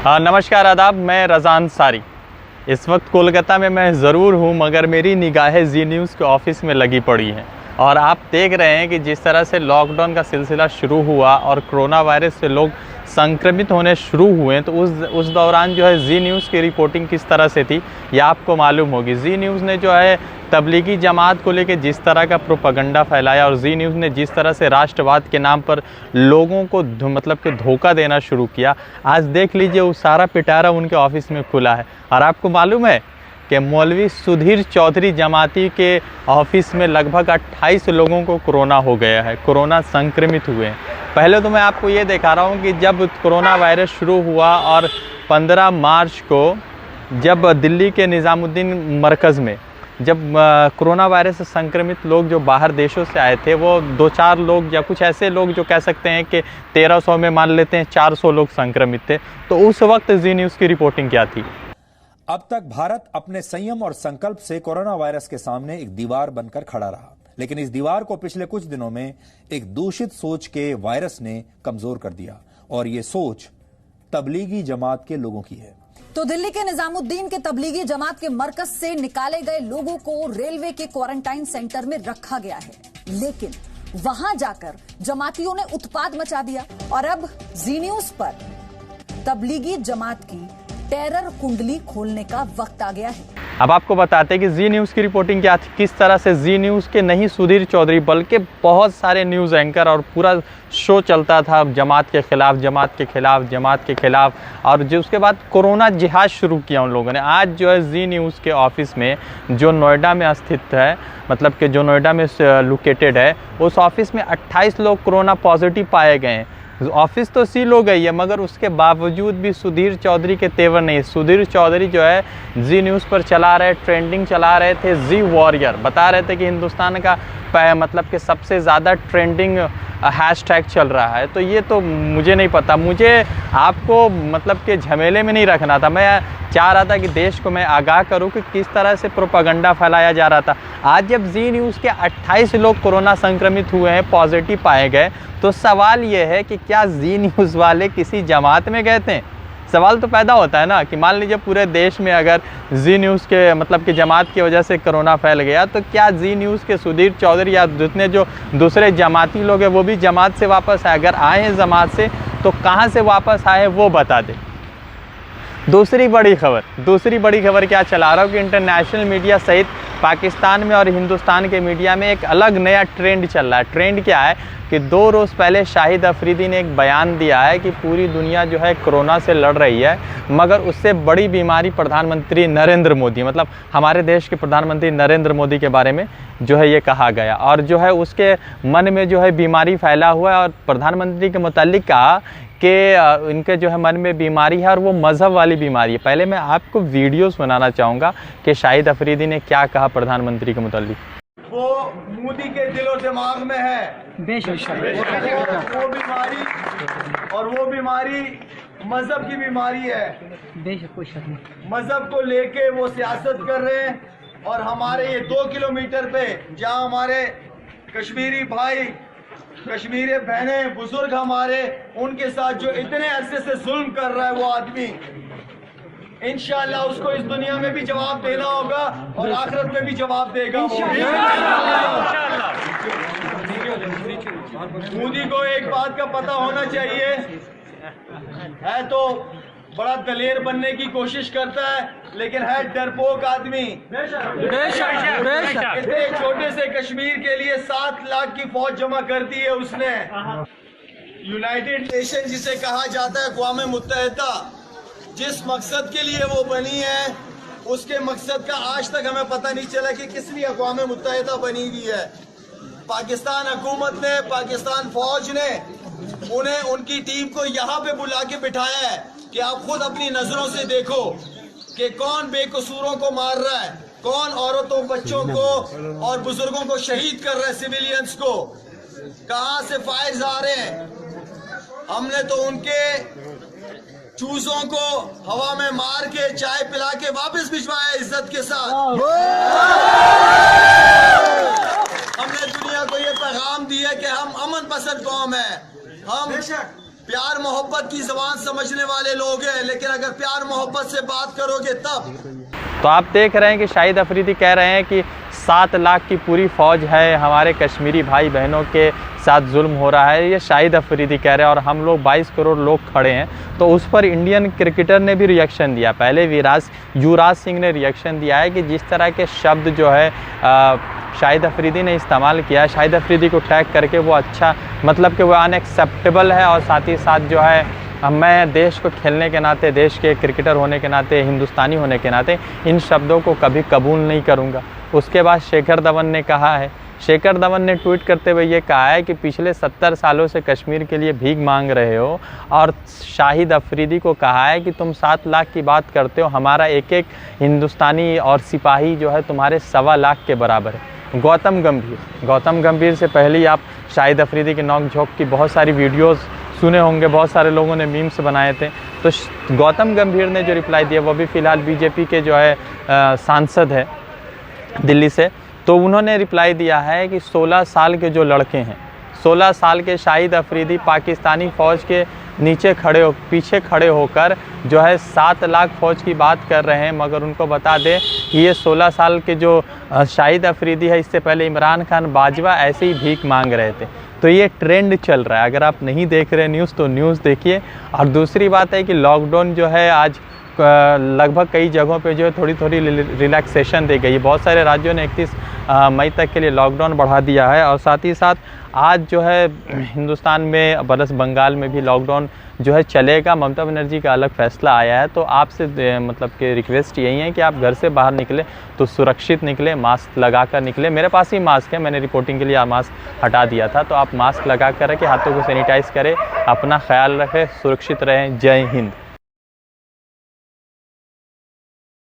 नमस्कार आदाब, मैं रज़ान सारी। इस वक्त कोलकाता में मैं ज़रूर हूँ, मगर मेरी निगाहें जी न्यूज़ के ऑफ़िस में लगी पड़ी हैं। और आप देख रहे हैं कि जिस तरह से लॉकडाउन का सिलसिला शुरू हुआ और कोरोना वायरस से लोग संक्रमित होने शुरू हुए, तो उस दौरान जो है जी न्यूज़ की रिपोर्टिंग किस तरह से थी ये आपको मालूम होगी। जी न्यूज़ ने जो है तबलीगी जमात को लेकर जिस तरह का प्रोपेगेंडा फैलाया और जी न्यूज़ ने जिस तरह से राष्ट्रवाद के नाम पर लोगों को मतलब कि धोखा देना शुरू किया, आज देख लीजिए वो सारा पिटारा उनके ऑफिस में खुला है। और आपको मालूम है कि मौलवी सुधीर चौधरी जमाती के ऑफिस में लगभग 28 लोगों को कोरोना हो गया है, कोरोना संक्रमित हुए हैं। पहले तो मैं आपको ये दिखा रहा हूँ कि जब कोरोना वायरस शुरू हुआ और 15 मार्च को जब दिल्ली के निज़ामुद्दीन मरकज़ में जब कोरोना वायरस से संक्रमित लोग जो बाहर देशों से आए थे, वो 2-4 लोग या कुछ ऐसे लोग जो कह सकते हैं कि 1300 में मान लेते हैं 400 लोग संक्रमित थे। तो उस वक्त जी न्यूज़ की रिपोर्टिंग क्या थी? अब तक भारत अपने संयम और संकल्प से कोरोना वायरस के सामने एक दीवार बनकर खड़ा रहा, लेकिन इस दीवार को पिछले कुछ दिनों में एक दूषित सोच के वायरस ने कमजोर कर दिया, और ये सोच तबलीगी जमात के लोगों की है। तो दिल्ली के निजामुद्दीन के तबलीगी जमात के मरकज से निकाले गए लोगों को रेलवे के क्वारंटाइन सेंटर में रखा गया है, लेकिन वहां जाकर जमातियों ने उत्पात मचा दिया और अब जी न्यूज़ पर तबलीगी जमात की टेरर कुंडली खोलने का वक्त आ गया है। अब आपको बताते हैं कि जी न्यूज़ की रिपोर्टिंग क्या थी, किस तरह से जी न्यूज़ के नहीं सुधीर चौधरी बल्कि बहुत सारे न्यूज़ एंकर और पूरा शो चलता था जमात के खिलाफ, जमात के खिलाफ, जमात के खिलाफ। और जो उसके बाद कोरोना जिहाद शुरू किया उन लोगों ने। आज जो है जी न्यूज़ के ऑफिस में जो नोएडा में स्थित है, मतलब कि जो नोएडा में लोकेटेड है, उस ऑफिस में 28 लोग कोरोना पॉजिटिव पाए गए हैं। ऑफिस तो सील हो गई है, मगर उसके बावजूद भी सुधीर चौधरी के तेवर नहीं। सुधीर चौधरी जो है जी न्यूज़ पर ट्रेंडिंग चला रहे थे, जी वॉरियर बता रहे थे कि हिंदुस्तान का मतलब कि सबसे ज़्यादा ट्रेंडिंग हैशटैग चल रहा है। तो ये तो मुझे नहीं पता, मुझे आपको मतलब कि झमेले में नहीं रखना था। मैं चाह रहा था कि देश को मैं आगाह करूं कि किस तरह से प्रोपेगेंडा फैलाया जा रहा था। आज जब जी न्यूज़ के 28 लोग कोरोना संक्रमित हुए हैं, पॉजिटिव पाए गए, तो सवाल ये है कि क्या जी न्यूज़ वाले किसी जमात में गए थे? सवाल तो पैदा होता है ना कि मान लीजिए पूरे देश में अगर जी न्यूज़ के मतलब कि जमात की वजह से कोरोना फैल गया, तो क्या जी न्यूज़ के सुधीर चौधरी या जितने जो दूसरे जमाती लोग हैं वो भी जमात से वापस आए? अगर आए हैं जमात से तो कहाँ से वापस आए वो बता दें। दूसरी बड़ी खबर क्या चला रहा हूँ कि इंटरनेशनल मीडिया सहित पाकिस्तान में और हिंदुस्तान के मीडिया में एक अलग नया ट्रेंड चल रहा है। ट्रेंड क्या है कि 2 रोज़ पहले शाहिद अफरीदी ने एक बयान दिया है कि पूरी दुनिया जो है कोरोना से लड़ रही है, मगर उससे बड़ी बीमारी प्रधानमंत्री नरेंद्र मोदी, मतलब हमारे देश के प्रधानमंत्री नरेंद्र मोदी के बारे में जो है ये कहा गया। और जो है उसके मन में जो है बीमारी फैला हुआ है, और प्रधानमंत्री के मुतालिक कहा कि इनके जो है मन में बीमारी है और वो मज़हब वाली बीमारी है। पहले मैं आपको वीडियो सुनाना चाहूँगा कि शाहिद अफरीदी ने क्या कहा प्रधानमंत्री के मुतालिक। वो मोदी के दिलो दिमाग में है बेशक वो बीमारी मजहब की बीमारी है। बेशक कोई शक नहीं। मजहब को लेके वो सियासत कर रहे हैं, और हमारे ये 2 किलोमीटर पे जहाँ हमारे कश्मीरी भाई, कश्मीरी बहनें, बुजुर्ग हमारे, उनके साथ जो इतने अरसे से जुल्म कर रहा है वो आदमी, इंशाअल्लाह उसको इस दुनिया में भी जवाब देना होगा और आखिरत में भी जवाब देगा। मोदी को एक बात का पता होना चाहिए, है तो बड़ा दलेर बनने की कोशिश करता है, लेकिन है डरपोक आदमी। इतने छोटे से कश्मीर के लिए 7 लाख की फौज जमा कर दी है उसने। यूनाइटेड नेशन जिसे कहा जाता है, अक़वाम मुत्तहिदा, जिस मकसद के लिए वो बनी है, उसके मकसद का आज तक हमें पता नहीं चला कि किस लिए अक़वाम मुत्तहिदा बनी हुई है। पाकिस्तान हुकूमत ने, पाकिस्तान फौज ने उन्हें, उनकी टीम को यहाँ पे बुला के बिठाया है कि आप खुद अपनी नजरों से देखो कि कौन बेकसूरों को मार रहा है, कौन औरतों, बच्चों को और बुजुर्गों को शहीद कर रहा है, सिविलियंस को, कहां से फायर्स आ रहे हैं। हमने तो उनके चूजों को हवा में मार के, चाय पिला के वापस भिजवाया इज्जत के साथ। हमने दुनिया को ये पैगाम दिया कि हम अमन पसंद कौम है, हम प्यार मोहब्बत की जबान समझने वाले लोग हैं, लेकिन अगर प्यार मोहब्बत से बात करोगे तब। तो आप देख रहे हैं कि शाहिद अफरीदी कह रहे हैं कि 7 लाख की पूरी फौज है, हमारे कश्मीरी भाई बहनों के साथ जुल्म हो रहा है, ये शाहिद अफरीदी कह रहे हैं। और हम लोग 22 करोड़ लोग खड़े हैं। तो उस पर इंडियन क्रिकेटर ने भी रिएक्शन दिया। पहले युवराज सिंह ने रिएक्शन दिया है कि जिस तरह के शब्द जो है शाहिद अफरीदी ने इस्तेमाल किया है, शाहिद अफरीदी को टैग करके, वो अच्छा मतलब कि वो अनएक्सेप्टेबल है। और साथ ही साथ जो है मैं देश को खेलने के नाते, देश के क्रिकेटर होने के नाते, हिंदुस्तानी होने के नाते इन शब्दों को कभी कबूल नहीं करूँगा। उसके बाद शेखर धवन ने कहा है, शेखर धवन ने ट्वीट करते हुए ये कहा है कि पिछले 70 सालों से कश्मीर के लिए भीख मांग रहे हो और शाहिद अफरीदी को कहा है कि तुम 7 लाख की बात करते हो, हमारा एक एक हिंदुस्तानी और सिपाही जो है तुम्हारे 1.25 लाख के बराबर है। गौतम गंभीर से पहले ही आप शाहिद अफरीदी के नोक झोंक की बहुत सारी वीडियोस सुने होंगे, बहुत सारे लोगों ने मीम्स बनाए थे। तो गौतम गंभीर ने जो रिप्लाई दिया, वो भी फ़िलहाल बीजेपी के जो है सांसद है दिल्ली से, तो उन्होंने रिप्लाई दिया है कि 16 साल के जो लड़के हैं, 16 साल के शाहिद अफरीदी पाकिस्तानी फ़ौज के पीछे खड़े होकर जो है 7 लाख फ़ौज की बात कर रहे हैं। मगर उनको बता दें कि ये 16 साल के जो शाहिद अफरीदी है, इससे पहले इमरान खान बाजवा ऐसे ही भीख मांग रहे थे। तो ये ट्रेंड चल रहा है। अगर आप नहीं देख रहे न्यूज़ तो न्यूज़ देखिए। और दूसरी बात है कि लॉकडाउन जो है आज लगभग कई जगहों पे जो है थोड़ी रिलैक्सेशन दी गई। बहुत सारे राज्यों ने 31 मई तक के लिए लॉकडाउन बढ़ा दिया है। और साथ ही साथ आज जो है हिंदुस्तान में बरस बंगाल में भी लॉकडाउन जो है चलेगा। ममता बनर्जी का अलग फैसला आया है। तो आपसे मतलब कि रिक्वेस्ट यही है कि आप घर से बाहर निकले तो सुरक्षित निकले, मास्क लगा कर निकले। मेरे पास ही मास्क है, मैंने रिपोर्टिंग के लिए मास्क हटा दिया था। तो आप मास्क लगा कर रखें, हाथों को सैनिटाइज़ करें, अपना ख्याल रखें, सुरक्षित रहें। जय हिंद।